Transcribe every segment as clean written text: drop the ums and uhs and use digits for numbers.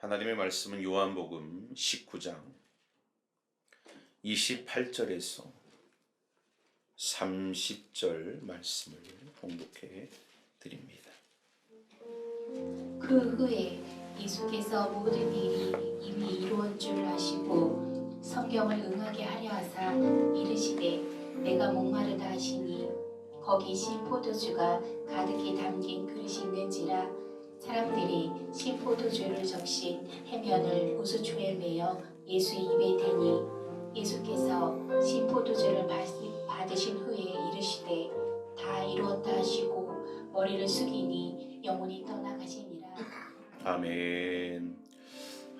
하나님의 말씀은 요한복음 19장 28절에서 30절 말씀을 봉독해 드립니다. 그 후에 예수께서 모든 일이 이미 이루어진 줄 아시고 성경을 응하게 하려 하사 이르시되 내가 목마르다 하시니 거기 신포도주가 가득히 담긴 그릇이 있는지라 사람들이 신포도주를 적신 해면을 우수초에 매어 예수의 입에 대니 예수께서 신포도주를 받으신 후에 이르시되 다 이루었다 하시고 머리를 숙이니 영혼이 떠나가시니라. 아멘.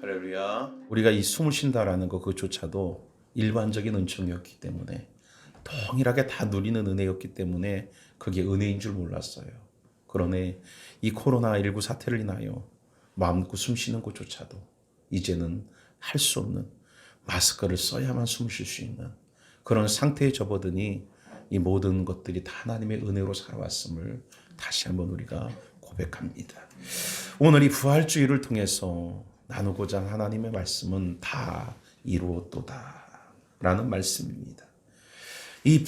할렐루야. 우리가 이 숨을 쉰다라는 것 그조차도 일반적인 은총이었기 때문에 동일하게 다 누리는 은혜였기 때문에 그게 은혜인 줄 몰랐어요. 그러네 이 코로나19 사태를 인하여 마음 놓고 숨 쉬는 것조차도 이제는 할 수 없는, 마스크를 써야만 숨 쉴 수 있는 그런 상태에 접어드니 이 모든 것들이 다 하나님의 은혜로 살아왔음을 다시 한번 우리가 고백합니다. 오늘 이 부활주의를 통해서 나누고자 하는 하나님의 말씀은 다 이루었도다 라는 말씀입니다. 이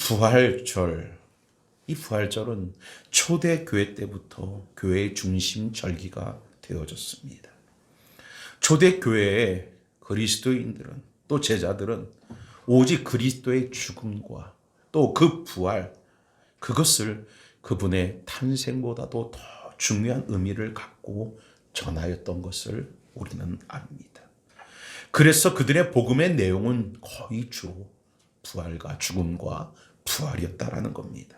부활절은 초대교회 때부터 교회의 중심 절기가 되어졌습니다. 초대교회의 그리스도인들은 또 제자들은 오직 그리스도의 죽음과 또 그 부활, 그것을 그분의 탄생보다도 더 중요한 의미를 갖고 전하였던 것을 우리는 압니다. 그래서 그들의 복음의 내용은 거의 주로 부활과 죽음과 부활이었다라는 겁니다.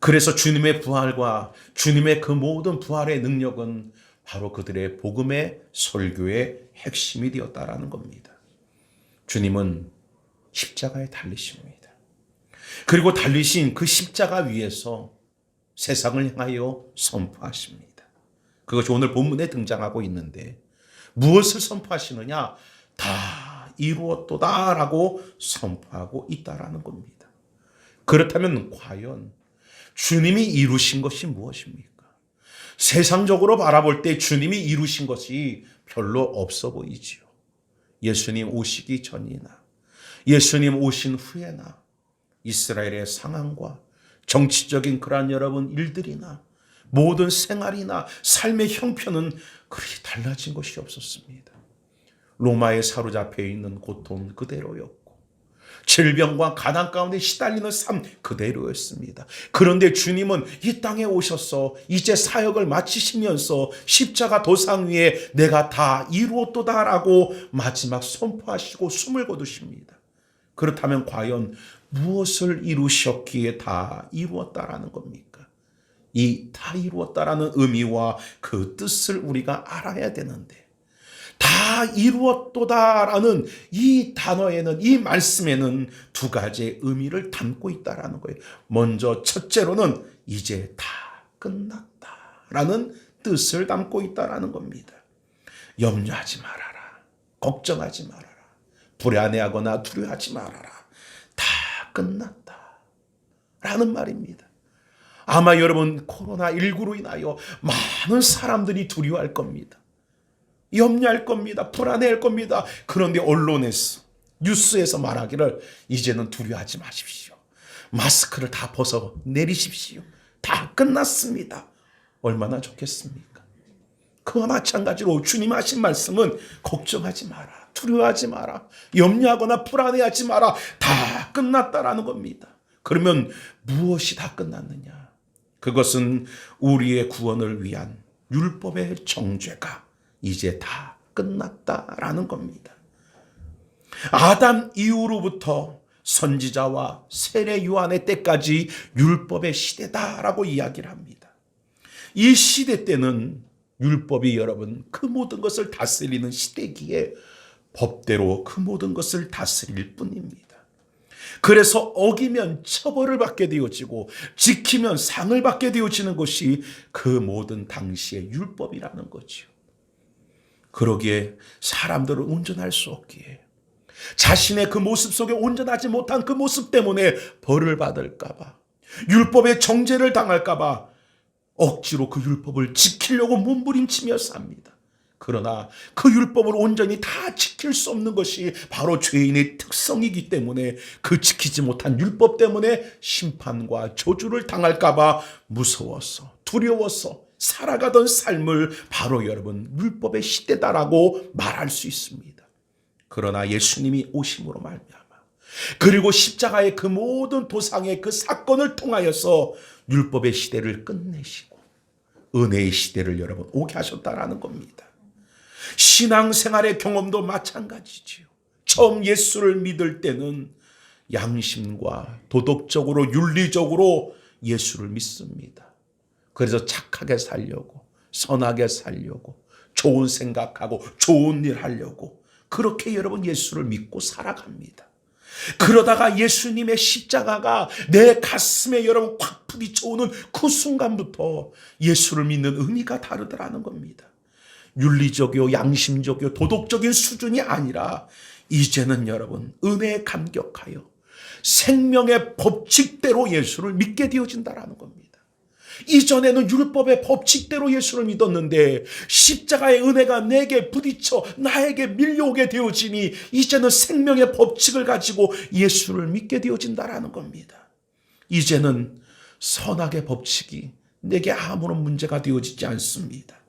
그래서 주님의 부활과 주님의 그 모든 부활의 능력은 바로 그들의 복음의 설교의 핵심이 되었다라는 겁니다. 주님은 십자가에 달리십니다. 그리고 달리신 그 십자가 위에서 세상을 향하여 선포하십니다. 그것이 오늘 본문에 등장하고 있는데 무엇을 선포하시느냐? 다 이루었도다라고 선포하고 있다라는 겁니다. 그렇다면 과연 주님이 이루신 것이 무엇입니까? 세상적으로 바라볼 때 주님이 이루신 것이 별로 없어 보이지요. 예수님 오시기 전이나 예수님 오신 후에나 이스라엘의 상황과 정치적인 그러한 여러분 일들이나 모든 생활이나 삶의 형편은 그리 달라진 것이 없었습니다. 로마에 사로잡혀 있는 고통 그대로였고 질병과 가난 가운데 시달리는 삶 그대로였습니다. 그런데 주님은 이 땅에 오셔서 이제 사역을 마치시면서 십자가 도상 위에 내가 다 이루었도다라고 마지막 선포하시고 숨을 거두십니다. 그렇다면 과연 무엇을 이루셨기에 다 이루었다라는 겁니까? 이 다 이루었다라는 의미와 그 뜻을 우리가 알아야 되는데 다 이루었도다라는 이 단어에는, 이 말씀에는 두 가지의 의미를 담고 있다라는 거예요. 먼저 첫째로는 이제 다 끝났다라는 뜻을 담고 있다라는 겁니다. 염려하지 말아라. 걱정하지 말아라. 불안해하거나 두려워하지 말아라. 다 끝났다라는 말입니다. 아마 여러분 코로나19로 인하여 많은 사람들이 두려워할 겁니다. 염려할 겁니다. 불안해할 겁니다. 그런데 언론에서, 뉴스에서 말하기를 이제는 두려워하지 마십시오. 마스크를 다 벗어 내리십시오. 다 끝났습니다. 얼마나 좋겠습니까? 그와 마찬가지로 주님 하신 말씀은 걱정하지 마라. 두려워하지 마라. 염려하거나 불안해하지 마라. 다 끝났다라는 겁니다. 그러면 무엇이 다 끝났느냐? 그것은 우리의 구원을 위한 율법의 정죄가 이제 다 끝났다라는 겁니다. 아담 이후로부터 선지자와 세례 요한의 때까지 율법의 시대다라고 이야기를 합니다. 이 시대 때는 율법이 여러분 그 모든 것을 다스리는 시대기에 법대로 그 모든 것을 다스릴 뿐입니다. 그래서 어기면 처벌을 받게 되어지고 지키면 상을 받게 되어지는 것이 그 모든 당시의 율법이라는 거죠. 그러기에 사람들은 온전할 수 없기에 자신의 그 모습 속에 온전하지 못한 그 모습 때문에 벌을 받을까 봐, 율법의 정죄를 당할까 봐 억지로 그 율법을 지키려고 몸부림치며 삽니다. 그러나 그 율법을 온전히 다 지킬 수 없는 것이 바로 죄인의 특성이기 때문에 그 지키지 못한 율법 때문에 심판과 저주를 당할까 봐 무서워서 두려워서 살아가던 삶을 바로 여러분 율법의 시대다라고 말할 수 있습니다. 그러나 예수님이 오심으로 말미암아 그리고 십자가의 그 모든 도상의 그 사건을 통하여서 율법의 시대를 끝내시고 은혜의 시대를 여러분 오게 하셨다라는 겁니다. 신앙생활의 경험도 마찬가지지요. 처음 예수를 믿을 때는 양심과 도덕적으로 윤리적으로 예수를 믿습니다. 그래서 착하게 살려고 선하게 살려고 좋은 생각하고 좋은 일 하려고 그렇게 여러분 예수를 믿고 살아갑니다. 그러다가 예수님의 십자가가 내 가슴에 여러분 확 부딪혀오는 그 순간부터 예수를 믿는 의미가 다르더라는 겁니다. 윤리적이요 양심적이요 도덕적인 수준이 아니라 이제는 여러분 은혜에 감격하여 생명의 법칙대로 예수를 믿게 되어진다라는 겁니다. 이전에는 율법의 법칙대로 예수를 믿었는데 십자가의 은혜가 내게 부딪혀 나에게 밀려오게 되어지니 이제는 생명의 법칙을 가지고 예수를 믿게 되어진다라는 겁니다. 이제는 선악의 법칙이 내게 아무런 문제가 되어지지 않습니다.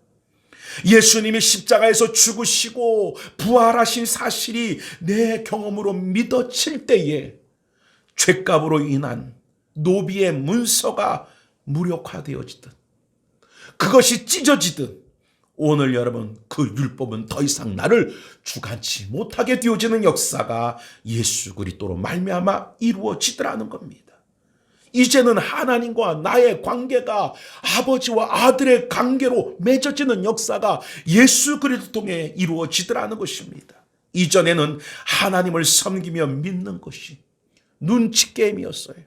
예수님이 십자가에서 죽으시고 부활하신 사실이 내 경험으로 믿어질 때에 죄값으로 인한 노비의 문서가 무력화되어지듯 그것이 찢어지듯 오늘 여러분 그 율법은 더 이상 나를 주관치 못하게 되어지는 역사가 예수 그리스도로 말미암아 이루어지더라는 겁니다. 이제는 하나님과 나의 관계가 아버지와 아들의 관계로 맺어지는 역사가 예수 그리스도 통해 이루어지더라는 것입니다. 이전에는 하나님을 섬기며 믿는 것이 눈치 게임이었어요.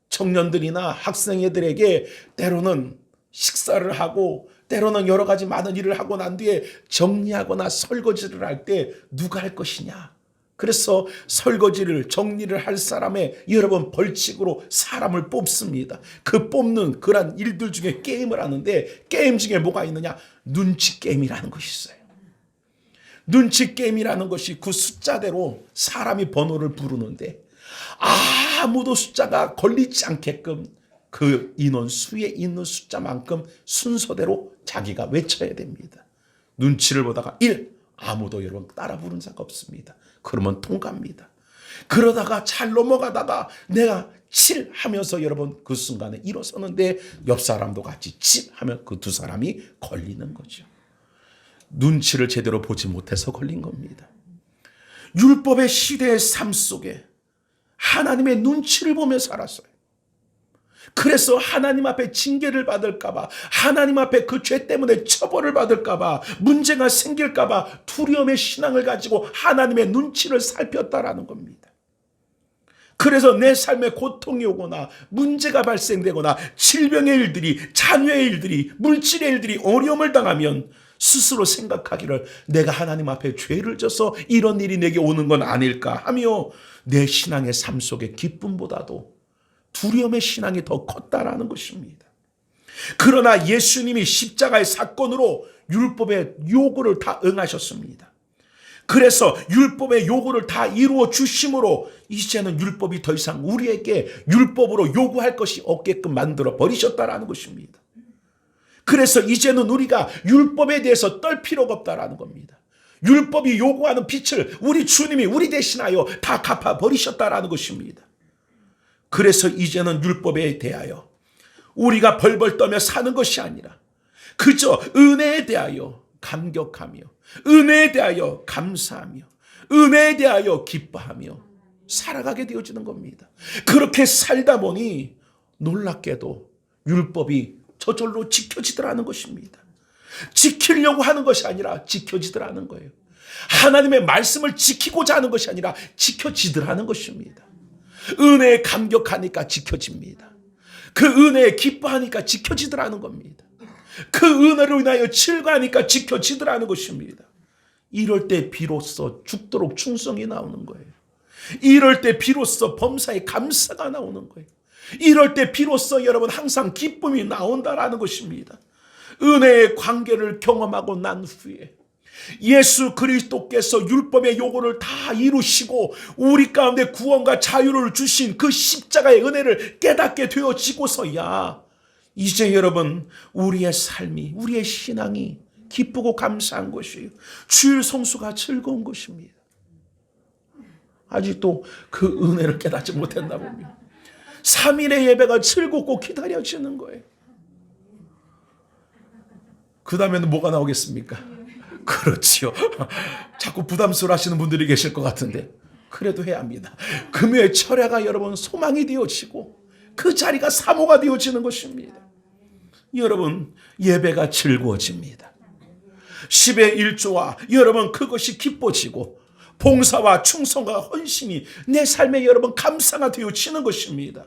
청년들이나 학생애들에게 때로는 식사를 하고 때로는 여러 가지 많은 일을 하고 난 뒤에 정리하거나 설거지를 할 때 누가 할 것이냐. 그래서 설거지를 정리를 할 사람의 여러분 벌칙으로 사람을 뽑습니다. 그 뽑는 그런 일들 중에 게임을 하는데 게임 중에 뭐가 있느냐? 눈치 게임이라는 것이 있어요. 눈치 게임이라는 것이 그 숫자대로 사람이 번호를 부르는데 아무도 숫자가 걸리지 않게끔 그 인원수에 있는 숫자만큼 순서대로 자기가 외쳐야 됩니다. 눈치를 보다가 1, 아무도 여러분 따라 부른 자가 없습니다. 그러면 통과합니다. 그러다가 잘 넘어가다가 내가 7 하면서 여러분 그 순간에 일어서는데 옆 사람도 같이 7 하면 그 두 사람이 걸리는 거죠. 눈치를 제대로 보지 못해서 걸린 겁니다. 율법의 시대의 삶 속에 하나님의 눈치를 보며 살았어요. 그래서 하나님 앞에 징계를 받을까봐 하나님 앞에 그 죄 때문에 처벌을 받을까봐 문제가 생길까봐 두려움의 신앙을 가지고 하나님의 눈치를 살폈다라는 겁니다. 그래서 내 삶에 고통이 오거나 문제가 발생되거나 질병의 일들이 자녀의 일들이 물질의 일들이 어려움을 당하면 스스로 생각하기를 내가 하나님 앞에 죄를 져서 이런 일이 내게 오는 건 아닐까 하며 내 신앙의 삶 속에 기쁨보다도 두려움의 신앙이 더 컸다라는 것입니다. 그러나 예수님이 십자가의 사건으로 율법의 요구를 다 응하셨습니다. 그래서 율법의 요구를 다 이루어 주심으로 이제는 율법이 더 이상 우리에게 율법으로 요구할 것이 없게끔 만들어 버리셨다라는 것입니다. 그래서 이제는 우리가 율법에 대해서 떨 필요가 없다라는 겁니다. 율법이 요구하는 빚을 우리 주님이 우리 대신하여 다 갚아 버리셨다라는 것입니다. 그래서 이제는 율법에 대하여 우리가 벌벌 떠며 사는 것이 아니라 그저 은혜에 대하여 감격하며 은혜에 대하여 감사하며 은혜에 대하여 기뻐하며 살아가게 되어지는 겁니다. 그렇게 살다 보니 놀랍게도 율법이 저절로 지켜지더라는 것입니다. 지키려고 하는 것이 아니라 지켜지더라는 거예요. 하나님의 말씀을 지키고자 하는 것이 아니라 지켜지더라는 것입니다. 은혜에 감격하니까 지켜집니다. 그 은혜에 기뻐하니까 지켜지더라는 겁니다. 그 은혜로 인하여 즐거워하니까 지켜지더라는 것입니다. 이럴 때 비로소 죽도록 충성이 나오는 거예요. 이럴 때 비로소 범사에 감사가 나오는 거예요. 이럴 때 비로소 여러분 항상 기쁨이 나온다라는 것입니다. 은혜의 관계를 경험하고 난 후에 예수 그리스도께서 율법의 요구를 다 이루시고 우리 가운데 구원과 자유를 주신 그 십자가의 은혜를 깨닫게 되어지고서야 이제 여러분 우리의 삶이, 우리의 신앙이 기쁘고 감사한 것이에요. 주일 성수가 즐거운 것입니다. 아직도 그 은혜를 깨닫지 못했나 봅니다. 3일의 예배가 즐겁고 기다려지는 거예요. 그 다음에는 뭐가 나오겠습니까? 그렇지요. 자꾸 부담스러워 하시는 분들이 계실 것 같은데 그래도 해야 합니다. 금요일 철야가 여러분 소망이 되어지고 그 자리가 사모가 되어지는 것입니다. 여러분 예배가 즐거워집니다. 10의 1조와 여러분 그것이 기뻐지고 봉사와 충성과 헌신이 내 삶에 여러분 감사가 되어지는 것입니다.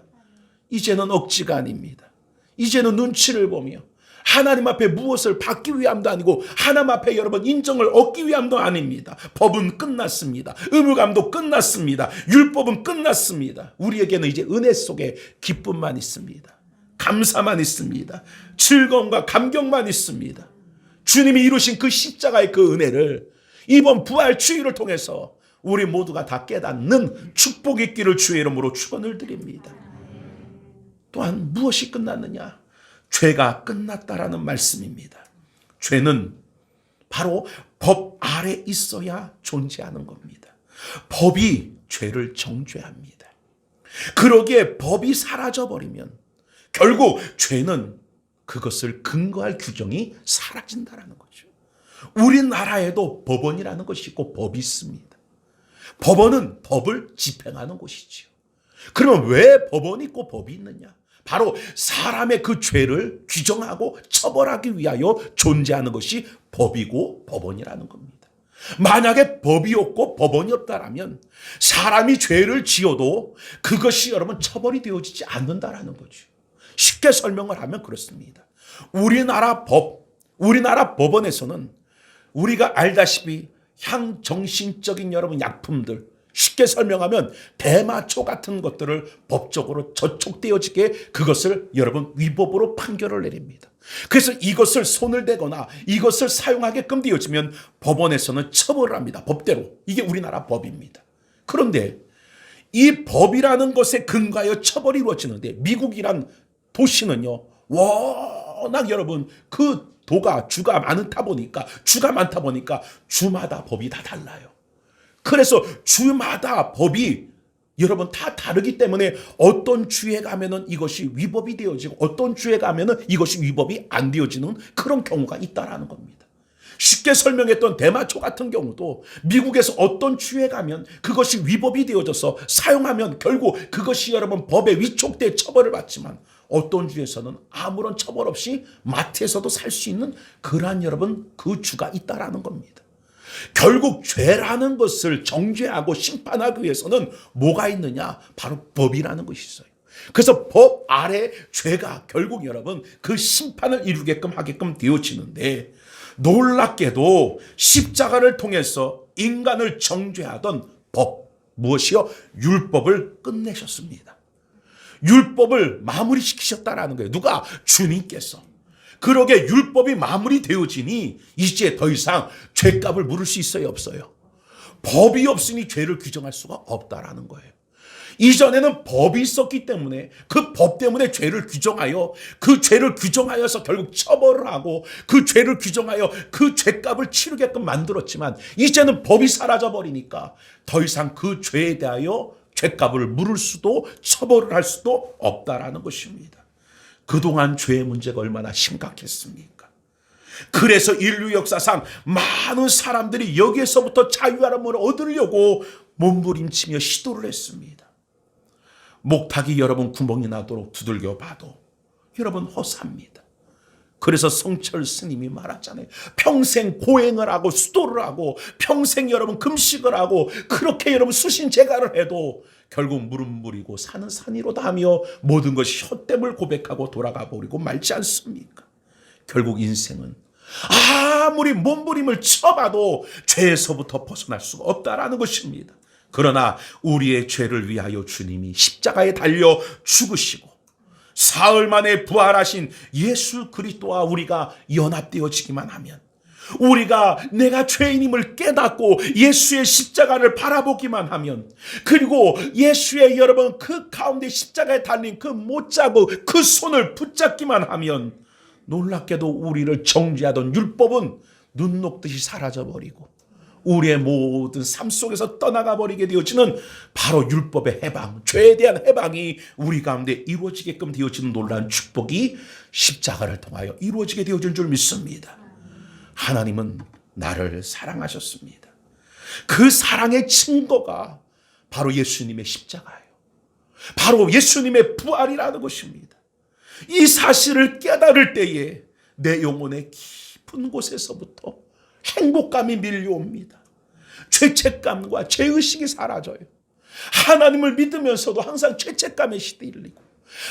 이제는 억지가 아닙니다. 이제는 눈치를 보며 하나님 앞에 무엇을 받기 위함도 아니고 하나님 앞에 여러분 인정을 얻기 위함도 아닙니다. 법은 끝났습니다. 의무감도 끝났습니다. 율법은 끝났습니다. 우리에게는 이제 은혜 속에 기쁨만 있습니다. 감사만 있습니다. 즐거움과 감격만 있습니다. 주님이 이루신 그 십자가의 그 은혜를 이번 부활 주일을 통해서 우리 모두가 다 깨닫는 축복이 있기를 주의 이름으로 축원을 드립니다. 또한 무엇이 끝났느냐? 죄가 끝났다라는 말씀입니다. 죄는 바로 법 아래 있어야 존재하는 겁니다. 법이 죄를 정죄합니다. 그러기에 법이 사라져버리면 결국 죄는 그것을 근거할 규정이 사라진다라는 거죠. 우리나라에도 법원이라는 것이 있고 법이 있습니다. 법원은 법을 집행하는 곳이죠. 그러면 왜 법원이 있고 법이 있느냐? 바로 사람의 그 죄를 규정하고 처벌하기 위하여 존재하는 것이 법이고 법원이라는 겁니다. 만약에 법이 없고 법원이 없다라면 사람이 죄를 지어도 그것이 여러분 처벌이 되어지지 않는다라는 거죠. 쉽게 설명을 하면 그렇습니다. 우리나라 법원에서는 우리가 알다시피 향정신적인 여러분 약품들, 쉽게 설명하면 대마초 같은 것들을 법적으로 저촉되어지게 그것을 여러분 위법으로 판결을 내립니다. 그래서 이것을 손을 대거나 이것을 사용하게끔 되어지면 법원에서는 처벌을 합니다. 법대로. 이게 우리나라 법입니다. 그런데 이 법이라는 것에 근거하여 처벌이 이루어지는데 미국이란 도시는요, 워낙 여러분 그 주가 많다 보니까 주마다 법이 다 달라요. 그래서 주마다 법이 여러분 다 다르기 때문에 어떤 주에 가면은 이것이 위법이 되어지고 어떤 주에 가면은 이것이 위법이 안 되어지는 그런 경우가 있다라는 겁니다. 쉽게 설명했던 대마초 같은 경우도 미국에서 어떤 주에 가면 그것이 위법이 되어져서 사용하면 결국 그것이 여러분 법에 위촉돼 처벌을 받지만 어떤 주에서는 아무런 처벌 없이 마트에서도 살 수 있는 그러한 여러분 그 주가 있다라는 겁니다. 결국 죄라는 것을 정죄하고 심판하기 위해서는 뭐가 있느냐? 바로 법이라는 것이 있어요. 그래서 법 아래 죄가 결국 여러분 그 심판을 이루게끔 하게끔 되어지는데 놀랍게도 십자가를 통해서 인간을 정죄하던 법, 무엇이요? 율법을 끝내셨습니다. 율법을 마무리시키셨다라는 거예요. 누가? 주님께서. 그러게 율법이 마무리되어지니 이제 더 이상 죄값을 물을 수 있어요, 없어요? 법이 없으니 죄를 규정할 수가 없다라는 거예요. 이전에는 법이 있었기 때문에 그 법 때문에 죄를 규정하여 그 죄를 규정하여서 결국 처벌을 하고 그 죄를 규정하여 그 죄값을 치르게끔 만들었지만 이제는 법이 사라져버리니까 더 이상 그 죄에 대하여 죄값을 물을 수도 처벌을 할 수도 없다라는 것입니다. 그동안 죄의 문제가 얼마나 심각했습니까? 그래서 인류 역사상 많은 사람들이 여기에서부터 자유함을 얻으려고 몸부림치며 시도를 했습니다. 목탁이 여러분 구멍이 나도록 두들겨 봐도 여러분 허사합니다. 그래서 성철 스님이 말하잖아요. 평생 고행을 하고 수도를 하고 평생 여러분 금식을 하고 그렇게 여러분 수신제가를 해도 결국 물은 물이고 산은 산이로다 하며 모든 것이 헛됨을 고백하고 돌아가 버리고 말지 않습니까? 결국 인생은 아무리 몸부림을 쳐봐도 죄에서부터 벗어날 수가 없다라는 것입니다. 그러나 우리의 죄를 위하여 주님이 십자가에 달려 죽으시고 사흘 만에 부활하신 예수 그리스도와 우리가 연합되어지기만 하면, 우리가 내가 죄인임을 깨닫고 예수의 십자가를 바라보기만 하면, 그리고 예수의 여러분 그 가운데 십자가에 달린 그 못자국 그 손을 붙잡기만 하면, 놀랍게도 우리를 정죄하던 율법은 눈 녹듯이 사라져버리고 우리의 모든 삶 속에서 떠나가 버리게 되어지는 바로 율법의 해방, 죄에 대한 해방이 우리 가운데 이루어지게끔 되어지는 놀라운 축복이 십자가를 통하여 이루어지게 되어진 줄 믿습니다. 하나님은 나를 사랑하셨습니다. 그 사랑의 증거가 바로 예수님의 십자가예요. 바로 예수님의 부활이라는 것입니다. 이 사실을 깨달을 때에 내 영혼의 깊은 곳에서부터 행복감이 밀려옵니다. 죄책감과 죄의식이 사라져요. 하나님을 믿으면서도 항상 죄책감에 시들리고,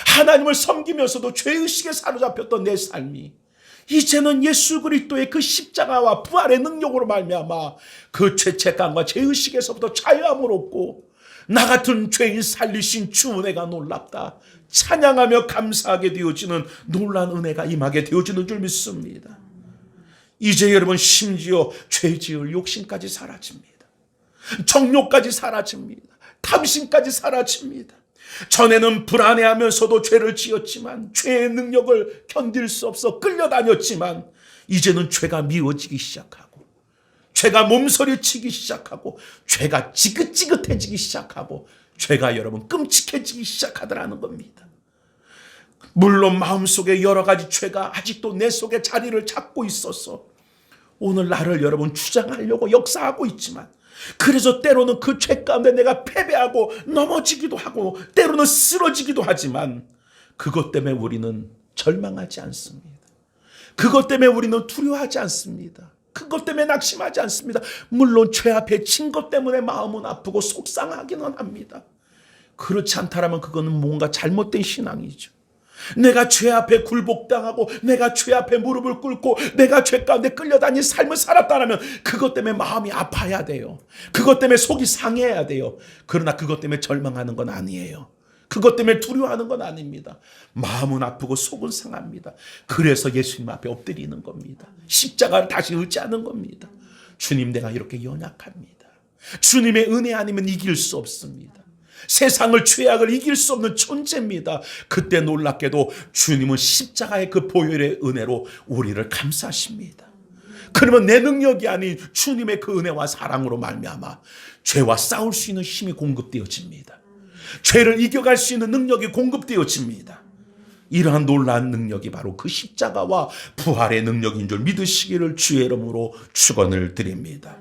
하나님을 섬기면서도 죄의식에 사로잡혔던 내 삶이 이제는 예수 그리스도의 그 십자가와 부활의 능력으로 말미암아 그 죄책감과 죄의식에서부터 자유함을 얻고, 나 같은 죄인 살리신 주 은혜가 놀랍다, 찬양하며 감사하게 되어지는 놀라운 은혜가 임하게 되어지는 줄 믿습니다. 이제 여러분 심지어 죄 지을 욕심까지 사라집니다. 정욕까지 사라집니다. 탐심까지 사라집니다. 전에는 불안해하면서도 죄를 지었지만, 죄의 능력을 견딜 수 없어 끌려다녔지만, 이제는 죄가 미워지기 시작하고, 죄가 몸서리치기 시작하고, 죄가 지긋지긋해지기 시작하고, 죄가 여러분 끔찍해지기 시작하더라는 겁니다. 물론 마음속에 여러 가지 죄가 아직도 내 속에 자리를 잡고 있어서 오늘 나를 여러분 주장하려고 역사하고 있지만, 그래서 때로는 그 죄 가운데 내가 패배하고 넘어지기도 하고 때로는 쓰러지기도 하지만, 그것 때문에 우리는 절망하지 않습니다. 그것 때문에 우리는 두려워하지 않습니다. 그것 때문에 낙심하지 않습니다. 물론 죄 앞에 진 것 때문에 마음은 아프고 속상하기는 합니다. 그렇지 않다라면 그거는 뭔가 잘못된 신앙이죠. 내가 죄 앞에 굴복당하고 내가 죄 앞에 무릎을 꿇고 내가 죄 가운데 끌려다닌 삶을 살았다면 그것 때문에 마음이 아파야 돼요. 그것 때문에 속이 상해야 돼요. 그러나 그것 때문에 절망하는 건 아니에요. 그것 때문에 두려워하는 건 아닙니다. 마음은 아프고 속은 상합니다. 그래서 예수님 앞에 엎드리는 겁니다. 십자가를 다시 의지하는 겁니다. 주님, 내가 이렇게 연약합니다. 주님의 은혜 아니면 이길 수 없습니다. 세상을, 죄악을 이길 수 없는 존재입니다. 그때 놀랍게도 주님은 십자가의 그 보혈의 은혜로 우리를 감싸십니다. 그러면 내 능력이 아닌 주님의 그 은혜와 사랑으로 말미암아 죄와 싸울 수 있는 힘이 공급되어집니다. 죄를 이겨갈 수 있는 능력이 공급되어집니다. 이러한 놀라운 능력이 바로 그 십자가와 부활의 능력인 줄 믿으시기를 주의 이름으로 축원을 드립니다.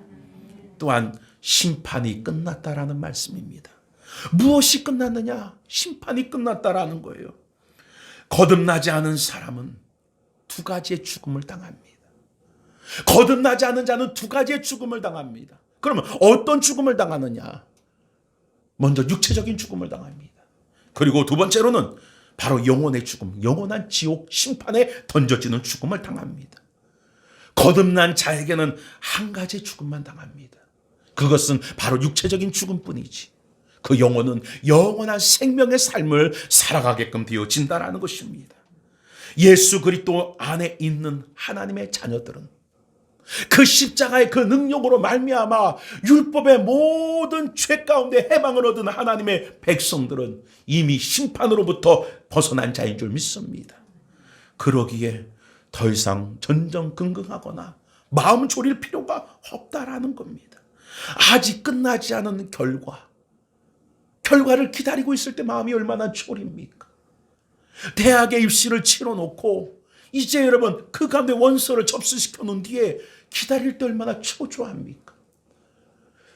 또한 심판이 끝났다라는 말씀입니다. 무엇이 끝났느냐? 심판이 끝났다라는 거예요. 거듭나지 않은 사람은 두 가지의 죽음을 당합니다. 거듭나지 않은 자는 두 가지의 죽음을 당합니다. 그러면 어떤 죽음을 당하느냐? 먼저 육체적인 죽음을 당합니다. 그리고 두 번째로는 바로 영혼의 죽음, 영원한 지옥 심판에 던져지는 죽음을 당합니다. 거듭난 자에게는 한 가지의 죽음만 당합니다. 그것은 바로 육체적인 죽음뿐이지, 그 영혼은 영원한 생명의 삶을 살아가게끔 되어진다라는 것입니다. 예수 그리스도 안에 있는 하나님의 자녀들은 그 십자가의 그 능력으로 말미암아 율법의 모든 죄 가운데 해방을 얻은 하나님의 백성들은 이미 심판으로부터 벗어난 자인 줄 믿습니다. 그러기에 더 이상 전전긍긍하거나 마음 졸일 필요가 없다라는 겁니다. 아직 끝나지 않은 결과를 기다리고 있을 때 마음이 얼마나 졸입니까? 대학의 입시를 치러놓고 이제 여러분 그 가운데 원서를 접수시켜 놓은 뒤에 기다릴 때 얼마나 초조합니까?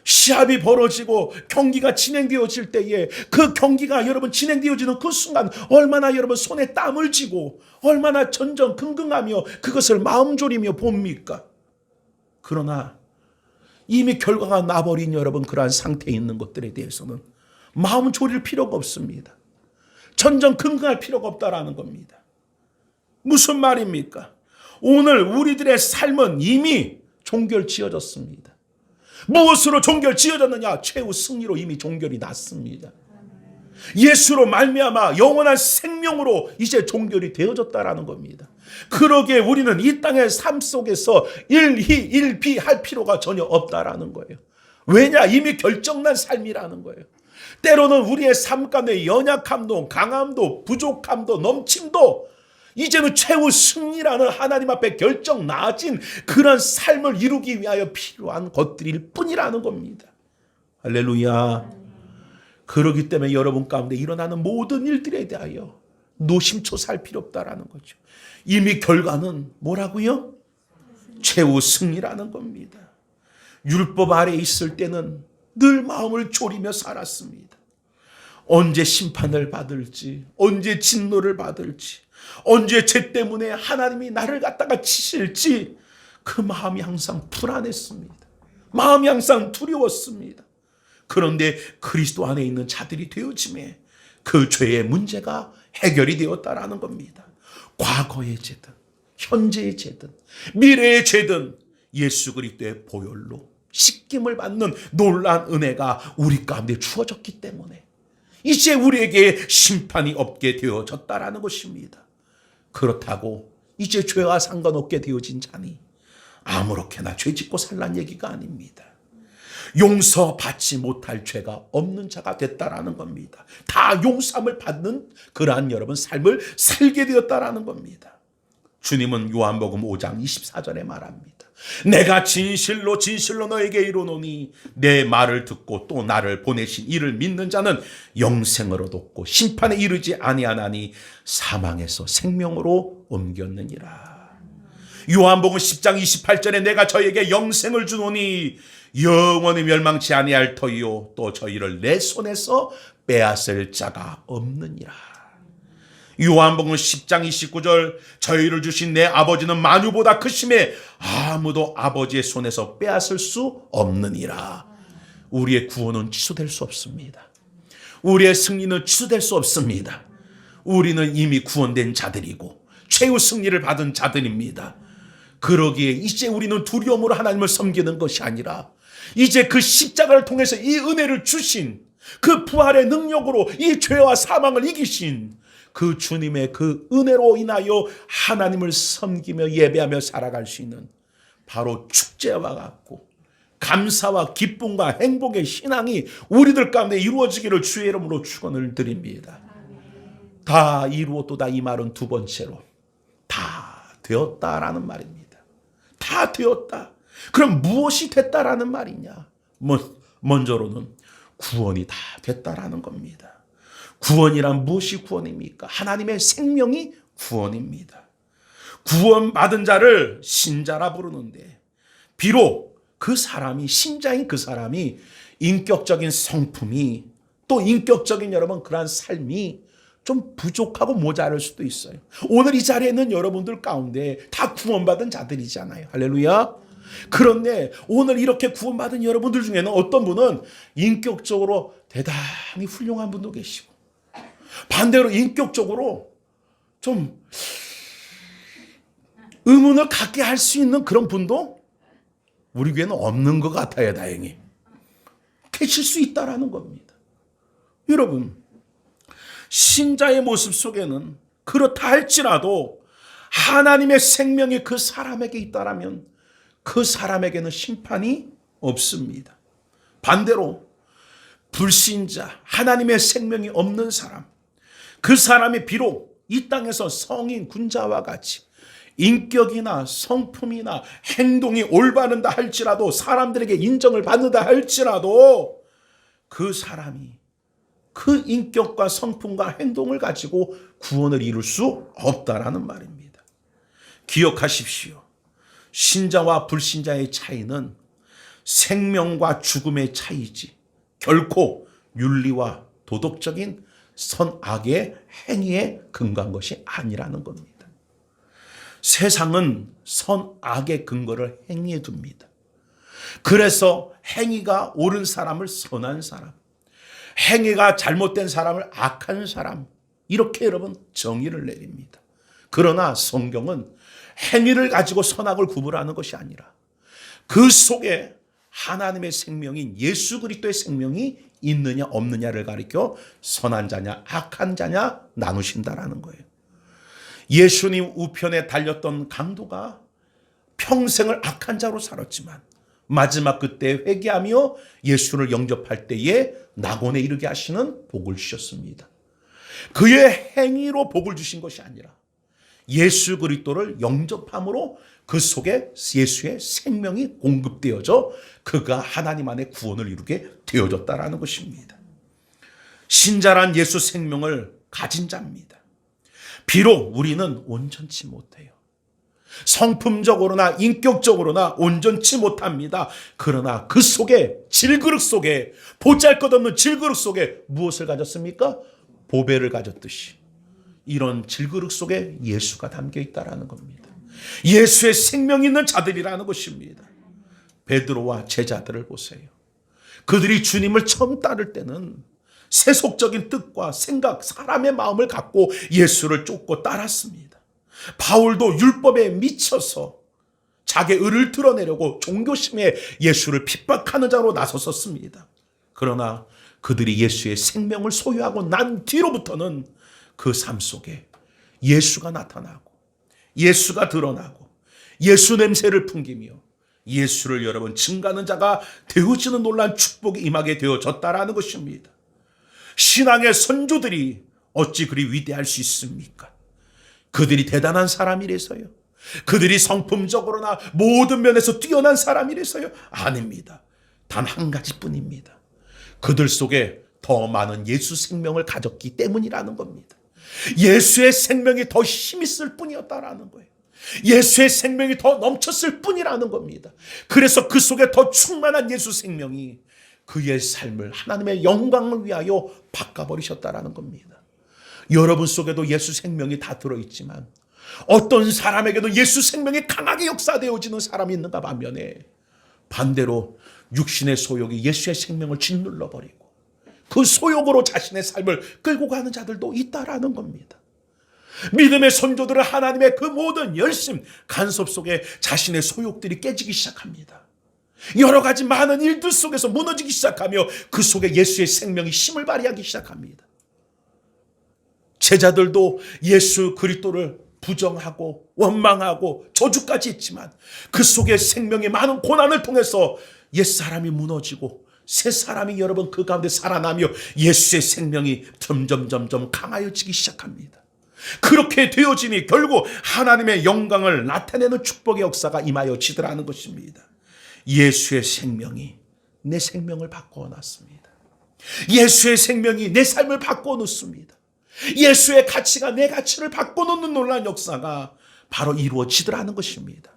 시합이 벌어지고 경기가 진행되어질 때에 그 경기가 여러분 진행되어지는 그 순간 얼마나 여러분 손에 땀을 쥐고 얼마나 전전긍긍하며 그것을 마음 졸이며 봅니까? 그러나 이미 결과가 나버린 여러분 그러한 상태에 있는 것들에 대해서는 마음 졸일 필요가 없습니다. 전전긍긍할 필요가 없다라는 겁니다. 무슨 말입니까? 오늘 우리들의 삶은 이미 종결 지어졌습니다. 무엇으로 종결 지어졌느냐? 최후 승리로 이미 종결이 났습니다. 예수로 말미암아 영원한 생명으로 이제 종결이 되어졌다라는 겁니다. 그러기에 우리는 이 땅의 삶 속에서 일희일비할 필요가 전혀 없다라는 거예요. 왜냐? 이미 결정난 삶이라는 거예요. 때로는 우리의 삶 가운데 연약함도 강함도 부족함도 넘침도 이제는 최후 승리라는 하나님 앞에 결정 나아진 그런 삶을 이루기 위하여 필요한 것들일 뿐이라는 겁니다. 할렐루야. 그러기 때문에 여러분 가운데 일어나는 모든 일들에 대하여 노심초사할 필요 없다라는 거죠. 이미 결과는 뭐라고요? 최후 승리라는 겁니다. 율법 아래에 있을 때는 늘 마음을 졸이며 살았습니다. 언제 심판을 받을지, 언제 진노를 받을지, 언제 죄 때문에 하나님이 나를 갖다가 치실지 그 마음이 항상 불안했습니다. 마음이 항상 두려웠습니다. 그런데 그리스도 안에 있는 자들이 되어짐에 그 죄의 문제가 해결이 되었다라는 겁니다. 과거의 죄든 현재의 죄든 미래의 죄든 예수 그리스도의 보혈로 씻김을 받는 놀라운 은혜가 우리 가운데 주어졌기 때문에 이제 우리에게 심판이 없게 되어졌다라는 것입니다. 그렇다고 이제 죄와 상관없게 되어진 자니 아무렇게나 죄짓고 살란 얘기가 아닙니다. 용서받지 못할 죄가 없는 자가 됐다라는 겁니다. 다 용서함을 받는 그러한 여러분 삶을 살게 되었다라는 겁니다. 주님은 요한복음 5장 24절에 말합니다. 내가 진실로 진실로 너에게 이르노니 내 말을 듣고 또 나를 보내신 이를 믿는 자는 영생을 얻었고 심판에 이르지 아니하나니 사망에서 생명으로 옮겼느니라. 요한복음 10장 28절에 내가 저에게 영생을 주노니 영원히 멸망치 아니할 터이요 또 저희를 내 손에서 빼앗을 자가 없느니라. 요한복음 10장 29절 저희를 주신 내 아버지는 만유보다 크심에 아무도 아버지의 손에서 빼앗을 수 없느니라. 우리의 구원은 취소될 수 없습니다. 우리의 승리는 취소될 수 없습니다. 우리는 이미 구원된 자들이고 최후 승리를 받은 자들입니다. 그러기에 이제 우리는 두려움으로 하나님을 섬기는 것이 아니라 이제 그 십자가를 통해서 이 은혜를 주신 그 부활의 능력으로 이 죄와 사망을 이기신 그 주님의 그 은혜로 인하여 하나님을 섬기며 예배하며 살아갈 수 있는 바로 축제와 같고 감사와 기쁨과 행복의 신앙이 우리들 가운데 이루어지기를 주의 이름으로 축원을 드립니다. 다 이루었도다 이 말은 두 번째로 다 되었다라는 말입니다. 다 되었다. 그럼 무엇이 됐다라는 말이냐? 먼저로는 구원이 다 됐다라는 겁니다. 구원이란 무엇이 구원입니까? 하나님의 생명이 구원입니다. 구원받은 자를 신자라 부르는데 비록 그 사람이 신자인 그 사람이 인격적인 성품이 또 인격적인 여러분 그러한 삶이 좀 부족하고 모자랄 수도 있어요. 오늘 이 자리에 있는 여러분들 가운데 다 구원받은 자들이잖아요. 할렐루야. 그런데 오늘 이렇게 구원받은 여러분들 중에는 어떤 분은 인격적으로 대단히 훌륭한 분도 계시고 반대로 인격적으로 좀 의문을 갖게 할 수 있는 그런 분도 우리 교회는 없는 것 같아요. 다행히. 계실 수 있다라는 겁니다. 여러분 신자의 모습 속에는 그렇다 할지라도 하나님의 생명이 그 사람에게 있다라면 그 사람에게는 심판이 없습니다. 반대로 불신자, 하나님의 생명이 없는 사람, 그 사람이 비록 이 땅에서 성인 군자와 같이 인격이나 성품이나 행동이 올바른다 할지라도 사람들에게 인정을 받는다 할지라도 그 사람이 그 인격과 성품과 행동을 가지고 구원을 이룰 수 없다라는 말입니다. 기억하십시오. 신자와 불신자의 차이는 생명과 죽음의 차이지 결코 윤리와 도덕적인 선악의 행위에 근거한 것이 아니라는 겁니다. 세상은 선악의 근거를 행위에 둡니다. 그래서 행위가 옳은 사람을 선한 사람, 행위가 잘못된 사람을 악한 사람 이렇게 여러분 정의를 내립니다. 그러나 성경은 행위를 가지고 선악을 구분하는 것이 아니라 그 속에 하나님의 생명인 예수 그리스도의 생명이 있느냐 없느냐를 가리켜 선한 자냐 악한 자냐 나누신다라는 거예요. 예수님 우편에 달렸던 강도가 평생을 악한 자로 살았지만 마지막 그때 회개하며 예수를 영접할 때에 낙원에 이르게 하시는 복을 주셨습니다. 그의 행위로 복을 주신 것이 아니라 예수 그리스도를 영접함으로 그 속에 예수의 생명이 공급되어져 그가 하나님 안에 구원을 이루게 되어졌다라는 것입니다. 신자란 예수 생명을 가진 자입니다. 비록 우리는 온전치 못해요. 성품적으로나 인격적으로나 온전치 못합니다. 그러나 그 속에 질그릇 속에 보잘것없는 질그릇 속에 무엇을 가졌습니까? 보배를 가졌듯이 이런 질그릇 속에 예수가 담겨 있다라는 겁니다. 예수의 생명이 있는 자들이라는 것입니다. 베드로와 제자들을 보세요. 그들이 주님을 처음 따를 때는 세속적인 뜻과 생각, 사람의 마음을 갖고 예수를 쫓고 따랐습니다. 바울도 율법에 미쳐서 자기 의를 드러내려고 종교심에 예수를 핍박하는 자로 나섰었습니다. 그러나 그들이 예수의 생명을 소유하고 난 뒤로부터는 그 삶 속에 예수가 나타나고 예수가 드러나고 예수 냄새를 풍기며 예수를 여러분 증거하는 자가 되어지는 놀라운 축복이 임하게 되어졌다라는 것입니다. 신앙의 선조들이 어찌 그리 위대할 수 있습니까? 그들이 대단한 사람이라서요? 그들이 성품적으로나 모든 면에서 뛰어난 사람이라서요? 아닙니다. 단 한 가지뿐입니다. 그들 속에 더 많은 예수 생명을 가졌기 때문이라는 겁니다. 예수의 생명이 더 힘있을 뿐이었다라는 거예요. 예수의 생명이 더 넘쳤을 뿐이라는 겁니다. 그래서 그 속에 더 충만한 예수 생명이 그의 삶을 하나님의 영광을 위하여 바꿔버리셨다라는 겁니다. 여러분 속에도 예수 생명이 다 들어있지만 어떤 사람에게도 예수 생명이 강하게 역사되어지는 사람이 있는가 반면에 반대로 육신의 소욕이 예수의 생명을 짓눌러버리고 그 소욕으로 자신의 삶을 끌고 가는 자들도 있다라는 겁니다. 믿음의 선조들은 하나님의 그 모든 열심, 간섭 속에 자신의 소욕들이 깨지기 시작합니다. 여러 가지 많은 일들 속에서 무너지기 시작하며 그 속에 예수의 생명이 힘을 발휘하기 시작합니다. 제자들도 예수 그리스도를 부정하고 원망하고 저주까지 했지만 그 속에 생명의 많은 고난을 통해서 옛사람이 무너지고 새 사람이 여러분 그 가운데 살아나며 예수의 생명이 점점 강하여지기 시작합니다. 그렇게 되어지니 결국 하나님의 영광을 나타내는 축복의 역사가 임하여지더라는 것입니다. 예수의 생명이 내 생명을 바꿔놨습니다. 예수의 생명이 내 삶을 바꿔놓습니다. 예수의 가치가 내 가치를 바꿔놓는 놀라운 역사가 바로 이루어지더라는 것입니다.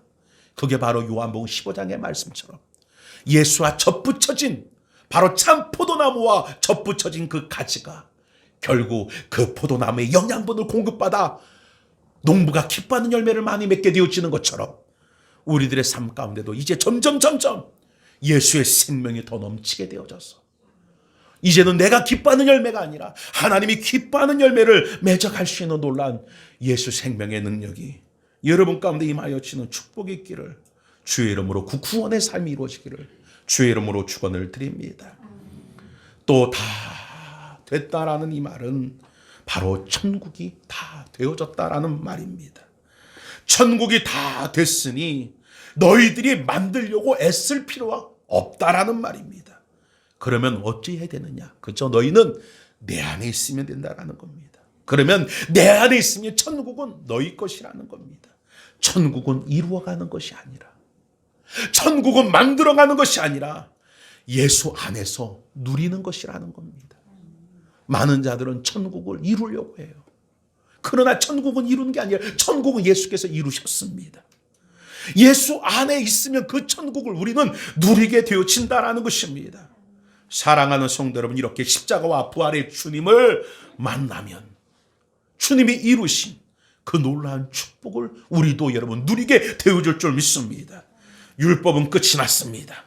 그게 바로 요한복음 15장의 말씀처럼 예수와 접붙여진 바로 참 포도나무와 접붙여진 그 가지가 결국 그 포도나무의 영양분을 공급받아 농부가 기뻐하는 열매를 많이 맺게 되어지는 것처럼 우리들의 삶 가운데도 이제 점점 예수의 생명이 더 넘치게 되어져서 이제는 내가 기뻐하는 열매가 아니라 하나님이 기뻐하는 열매를 맺어갈 수 있는 놀라운 예수 생명의 능력이 여러분 가운데 임하여지는 축복이 있기를 주의 이름으로 그 구원의 삶이 이루어지기를 주의 이름으로 축원을 드립니다. 또 다 됐다라는 이 말은 바로 천국이 다 되어졌다라는 말입니다. 천국이 다 됐으니 너희들이 만들려고 애쓸 필요가 없다라는 말입니다. 그러면 어찌해야 되느냐? 그렇죠? 너희는 내 안에 있으면 된다라는 겁니다. 그러면 내 안에 있으면 천국은 너희 것이라는 겁니다. 천국은 이루어가는 것이 아니라 천국은 만들어가는 것이 아니라 예수 안에서 누리는 것이라는 겁니다. 많은 자들은 천국을 이루려고 해요. 그러나 천국은 이루는 게 아니라 천국은 예수께서 이루셨습니다. 예수 안에 있으면 그 천국을 우리는 누리게 되어진다라는 것입니다. 사랑하는 성도 여러분, 이렇게 십자가와 부활의 주님을 만나면 주님이 이루신 그 놀라운 축복을 우리도 여러분 누리게 되어질 줄 믿습니다. 율법은 끝이 났습니다.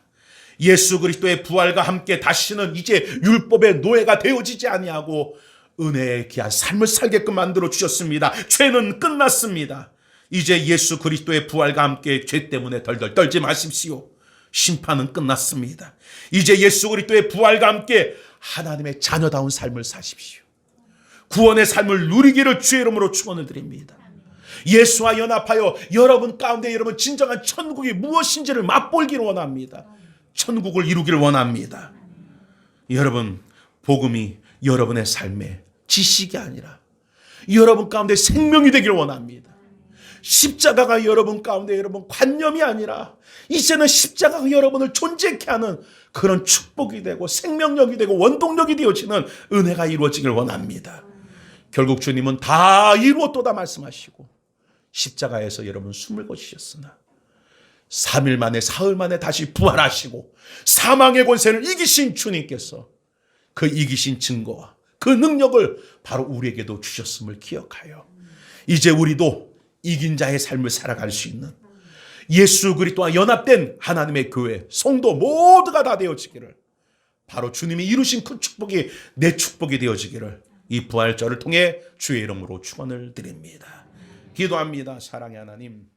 예수 그리스도의 부활과 함께 다시는 이제 율법의 노예가 되어지지 아니하고 은혜의 귀한 삶을 살게끔 만들어 주셨습니다. 죄는 끝났습니다. 이제 예수 그리스도의 부활과 함께 죄 때문에 덜덜 떨지 마십시오. 심판은 끝났습니다. 이제 예수 그리스도의 부활과 함께 하나님의 자녀다운 삶을 사십시오. 구원의 삶을 누리기를 주의 이름으로 축원을 드립니다. 예수와 연합하여 여러분 가운데 여러분 진정한 천국이 무엇인지를 맛보기를 원합니다. 천국을 이루기를 원합니다. 여러분, 복음이 여러분의 삶의 지식이 아니라 여러분 가운데 생명이 되기를 원합니다. 십자가가 여러분 가운데 여러분 관념이 아니라 이제는 십자가가 여러분을 존재케 하는 그런 축복이 되고 생명력이 되고 원동력이 되어지는 은혜가 이루어지길 원합니다. 결국 주님은 다 이루었도다 말씀하시고 십자가에서 여러분 숨을 거두셨으나 3일 만에 사흘 만에 다시 부활하시고 사망의 권세를 이기신 주님께서 그 이기신 증거와 그 능력을 바로 우리에게도 주셨음을 기억하여 이제 우리도 이긴 자의 삶을 살아갈 수 있는 예수 그리스도와 연합된 하나님의 교회 성도 모두가 다 되어지기를, 바로 주님이 이루신 그 축복이 내 축복이 되어지기를 이 부활절을 통해 주의 이름으로 축원을 드립니다. 기도합니다. 사랑의 하나님,